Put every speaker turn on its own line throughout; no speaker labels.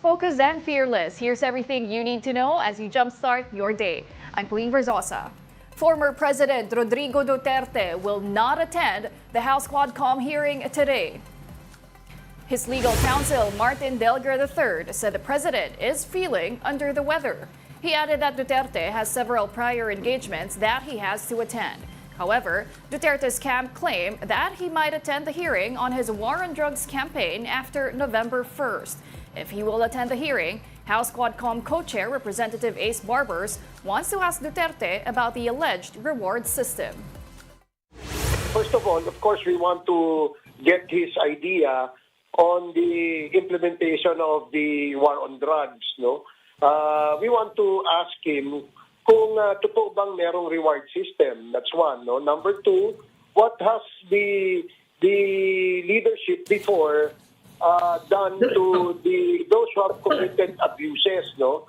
Focused and fearless. Here's everything you need to know as you jumpstart your day. I'm Pauline Verzosa. Former President Rodrigo Duterte will not attend the House Quadcom hearing today. His legal counsel, Martin Delgar III, said the president is feeling under the weather. He added that Duterte has several prior engagements that he has to attend. However, Duterte's camp claimed that he might attend the hearing on his war on drugs campaign after November 1st. If he will attend the hearing, House Quadcom co-chair Representative Ace Barbers wants to ask Duterte about the alleged reward system.
First of all, of course, we want to get his idea on the implementation of the war on drugs. No, we want to ask him kung totoo bang merong reward system. That's one. No, number two, what has the leadership before done to those who have committed abuses? No.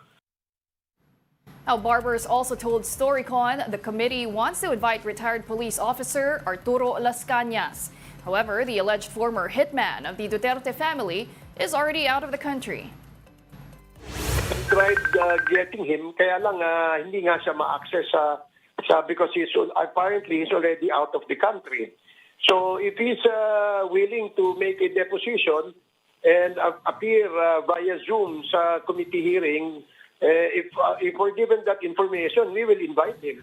Now, Barbers also told Storycon the committee wants to invite retired police officer Arturo Las Cañas. However, the alleged former hitman of the Duterte family is already out of the country.
Tried getting him, kaya lang hindi nga siya ma-access because apparently he's already out of the country. So if he's willing to make a deposition and appear via Zoom sa committee hearing, if we're given that information, we will invite him.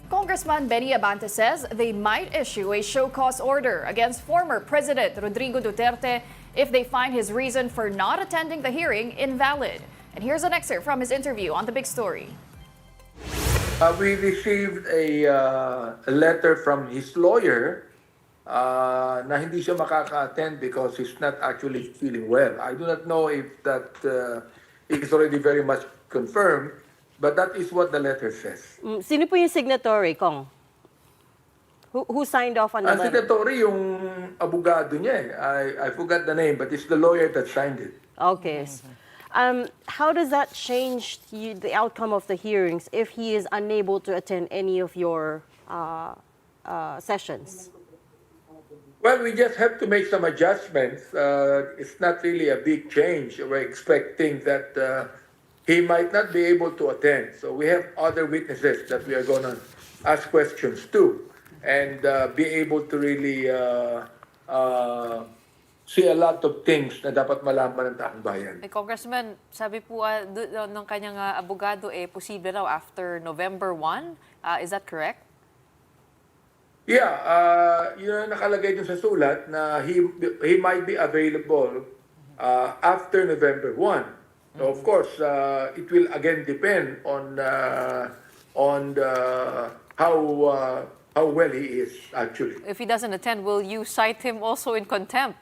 Congressman Benny Abante says they might issue a show cause order against former President Rodrigo Duterte if they find his reason for not attending the hearing invalid. And here's an excerpt from his interview on The Big Story.
We received a letter from his lawyer na hindi siya makaka-attend because he's not actually feeling well. I do not know if that is already very much confirmed, but that is what the letter says.
Sino po yung signatory, Kong? Who signed off on the letter?
Signatory yung abogado niya eh. I forgot the name, but it's the lawyer that signed it.
Okay. How does that change the outcome of the hearings if he is unable to attend any of your sessions?
Well, we just have to make some adjustments. It's not really a big change. We're expecting that he might not be able to attend. So we have other witnesses that we are going to ask questions to and be able to really see a lot of things na dapat malaman ng taong bayan.
Congressman, sabi po ng kanyang abogado, posible raw after November 1. Is that correct?
Yeah, yun ang nakalagay dun sa sulat na he might be available after November 1. So of course, it will again depend on how well he is actually.
If he doesn't attend, will you cite him also in contempt?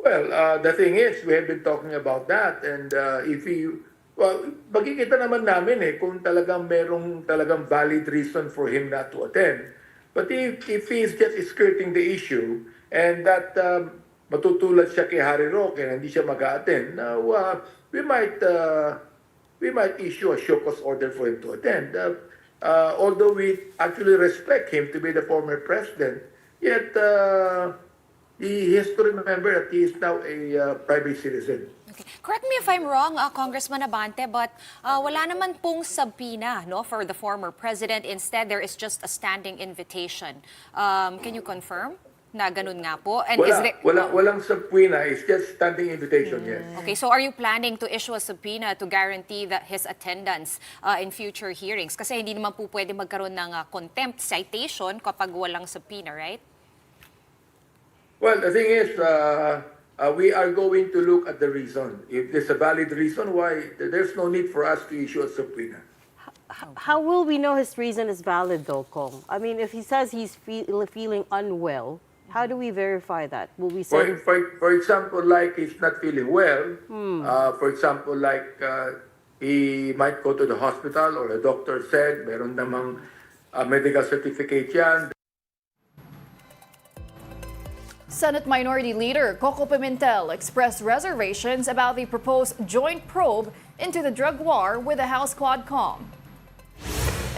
Well, the thing is, we have been talking about that, and if he, well, magkikita naman namin kung talagang merong talagang valid reason for him not to attend. But if he is just skirting the issue, and that matutulad siya kay Harry Roque na hindi siya mag-attend, we might issue a show cause order for him to attend. Although we actually respect him to be the former president, yet he has to remember that he is now a private citizen.
Okay. Correct me if I'm wrong, Congressman Abante, but wala naman pong subpoena for the former president. Instead, there is just a standing invitation. Can you confirm na ganun nga po? And
walang subpoena. It's just standing invitation, yes.
Okay, so are you planning to issue a subpoena to guarantee that his attendance in future hearings? Kasi hindi naman po pwede magkaroon ng contempt citation kapag walang subpoena, right?
Well, the thing is, we are going to look at the reason. If there's a valid reason why, there's no need for us to issue a subpoena.
How will we know his reason is valid, though, Kong? I mean, if he says he's feeling unwell, how do we verify that? Will we say...
For example, like he's not feeling well, for example, like he might go to the hospital or a doctor said, meron namang medical certificate yan.
Senate Minority Leader Coco Pimentel expressed reservations about the proposed joint probe into the drug war with the House Quadcom.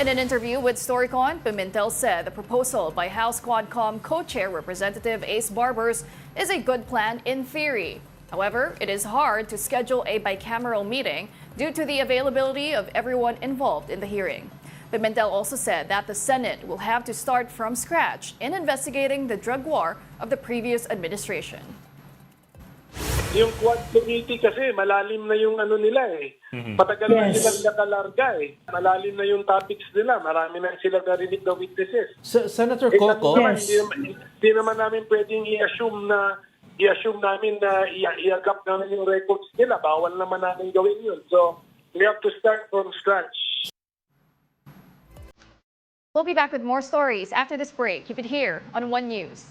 In an interview with Storycon, Pimentel said the proposal by House Quadcom co-chair Representative Ace Barbers is a good plan in theory. However, it is hard to schedule a bicameral meeting due to the availability of everyone involved in the hearing. Pimentel also said that the Senate will have to start from scratch in investigating the drug war of the previous administration.
Yung Quad Committee kasi malalim na yung ano nila eh. Matagal na silang nakalarga eh. Malalim na yung topics nila. Marami na silang narinig na witnesses.
Senator
Eh,
Coco,
naman, hindi naman namin pwedeng i-assume namin na i-agap namin yung records nila. Bawal naman namin gawin yun. So, we have to start from scratch.
We'll be back with more stories after this break. Keep it here on One News.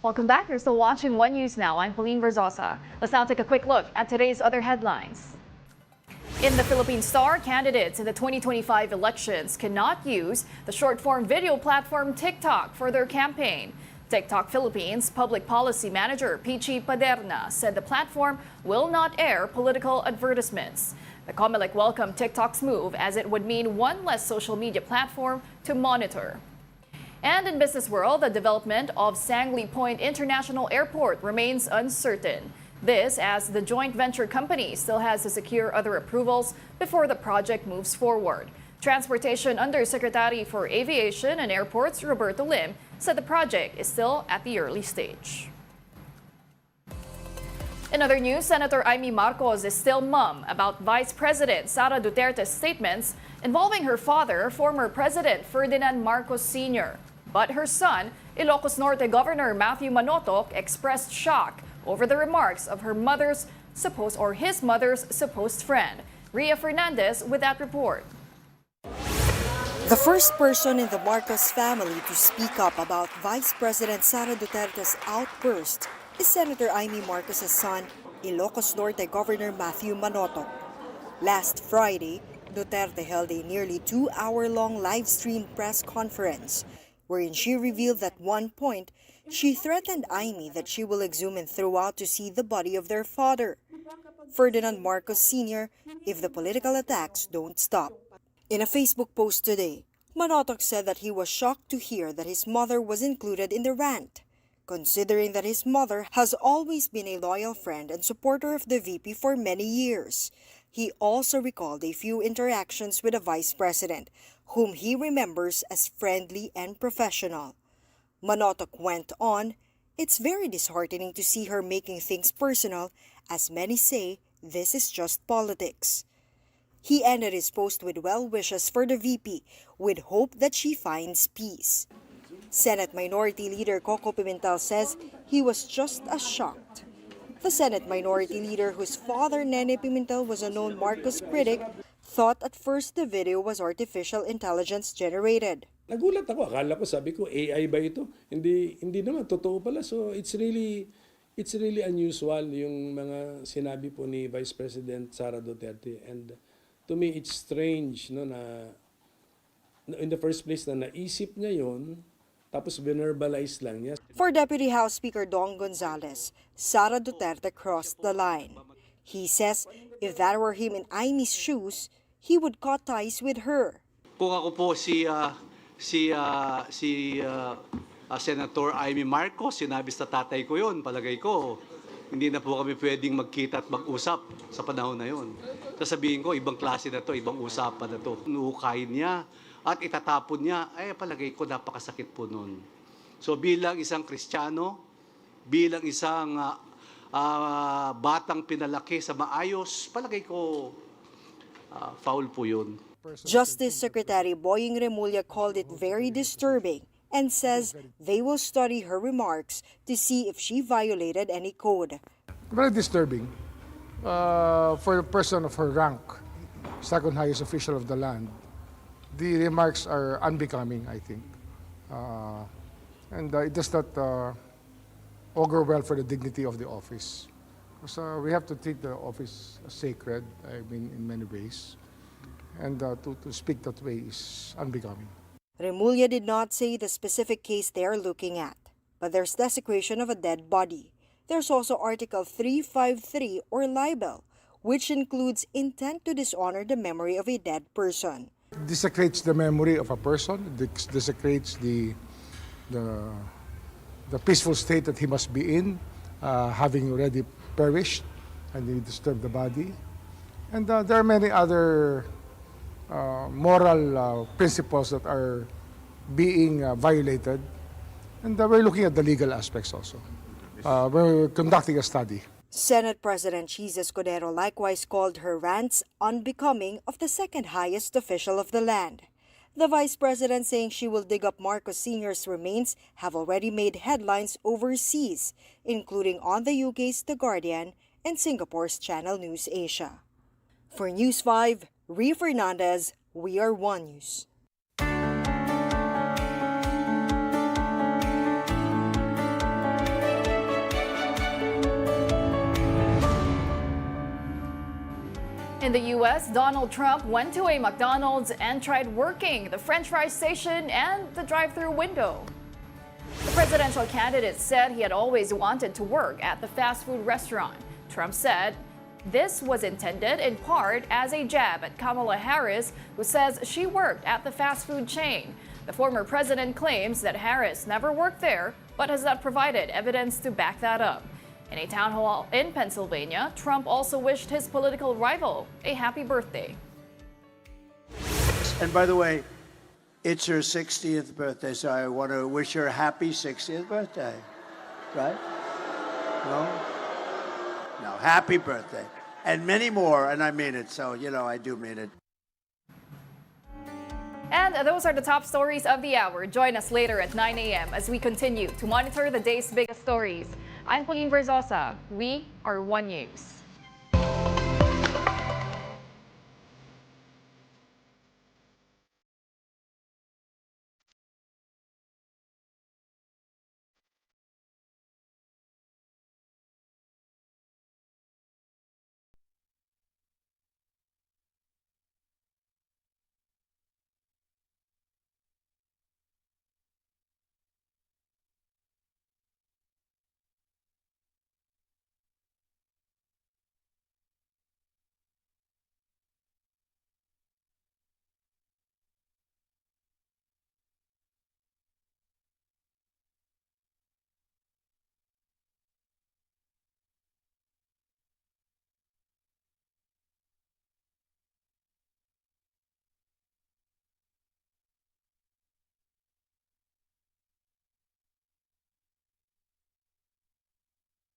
Welcome back. You're still watching One News Now. I'm Pauline Verzosa. Let's now take a quick look at today's other headlines. In the Philippine Star, candidates in the 2025 elections cannot use the short-form video platform TikTok for their campaign. TikTok Philippines Public Policy Manager Pichi Paderna said the platform will not air political advertisements. The COMELEC welcomed TikTok's move as it would mean one less social media platform to monitor. And in business world, the development of Sangley Point International Airport remains uncertain. This as the joint venture company still has to secure other approvals before the project moves forward. Transportation Undersecretary for Aviation and Airports Roberto Lim said the project is still at the early stage. In other news, Senator Amy Marcos is still mum about Vice President Sara Duterte's statements involving her father, former President Ferdinand Marcos Sr. But her son, Ilocos Norte Governor Matthew Manotoc, expressed shock over the remarks of his mother's supposed friend. Ria Fernandez with that report.
The first person in the Marcos family to speak up about Vice President Sara Duterte's outburst is Senator Amy Marcos' son, Ilocos Norte Governor Matthew Manotoc. Last Friday, Duterte held a nearly 2-hour-long live-streamed press conference wherein she revealed that at one point, she threatened Amy that she will exhume and throw out to see the body of their father, Ferdinand Marcos Sr., if the political attacks don't stop. In a Facebook post today, Manotoc said that he was shocked to hear that his mother was included in the rant, considering that his mother has always been a loyal friend and supporter of the VP for many years. He also recalled a few interactions with the Vice President, whom he remembers as friendly and professional. Manotoc went on, "It's very disheartening to see her making things personal, as many say this is just politics." He ended his post with well wishes for the VP, with hope that she finds peace. Senate Minority Leader Coco Pimentel says he was just as shocked. The Senate Minority Leader, whose father, Nene Pimentel, was a known Marcos critic, thought at first the video was artificial intelligence generated.
Nagulat ako, akala ko, sabi ko, AI ba ito? Hindi naman, totoo pala. So it's really unusual yung mga sinabi po ni Vice President Sara Duterte. And to me, it's strange no, na in the first place na naisip niya yun, tapos verbalize lang niya.
For Deputy House Speaker Dong Gonzales, Sara Duterte crossed the line. He says if that were him in Amy's shoes, he would cut ties with her.
Kung ako po si Senator Amy Marcos, sinabi sa tatay ko yun, palagay ko, hindi na po kami pwedeng magkita at mag-usap sa panahon na yun. Sasabihin ko, ibang klase na to, ibang usapan na to. Nuhukayin niya at itatapon niya, ay palagay ko napakasakit po nun. So bilang isang Kristiyano, bilang isang batang pinalaki sa maayos, palagay ko foul po yun.
Justice Secretary Boying Remulla called it very disturbing and says they will study her remarks to see if she violated any code.
Very disturbing for a person of her rank, second highest official of the land. The remarks are unbecoming, I think. And it does not augur well for the dignity of the office. So we have to treat the office as sacred, I mean, in many ways. And to speak that way is unbecoming.
Remulla did not say the specific case they are looking at, but there's desecration of a dead body. There's also Article 353 or libel, which includes intent to dishonor the memory of a dead person.
Desecrates the memory of a person, desecrates the peaceful state that he must be in, having already perished, and he disturbed the body. And there are many other moral principles that are being violated. And we're looking at the legal aspects also. We're conducting a study.
Senate President Cheese Escudero likewise called her rants unbecoming of the second highest official of the land. The Vice President saying she will dig up Marcos Sr.'s remains have already made headlines overseas, including on the UK's The Guardian and Singapore's Channel News Asia. For News 5, Ria Fernandez, We Are One News.
In the U.S., Donald Trump went to a McDonald's and tried working the French fry station and the drive-thru window. The presidential candidate said he had always wanted to work at the fast food restaurant. Trump said this was intended in part as a jab at Kamala Harris, who says she worked at the fast food chain. The former president claims that Harris never worked there, but has not provided evidence to back that up. In a town hall in Pennsylvania, Trump also wished his political rival a happy birthday.
And by the way, it's her 60th birthday, so I want to wish her a happy 60th birthday. Right? No? No, happy birthday. And many more, and I mean it, so, I do mean it.
And those are the top stories of the hour. Join us later at 9 a.m. as we continue to monitor the day's biggest stories. I'm Pauline Verzosa. We are One News.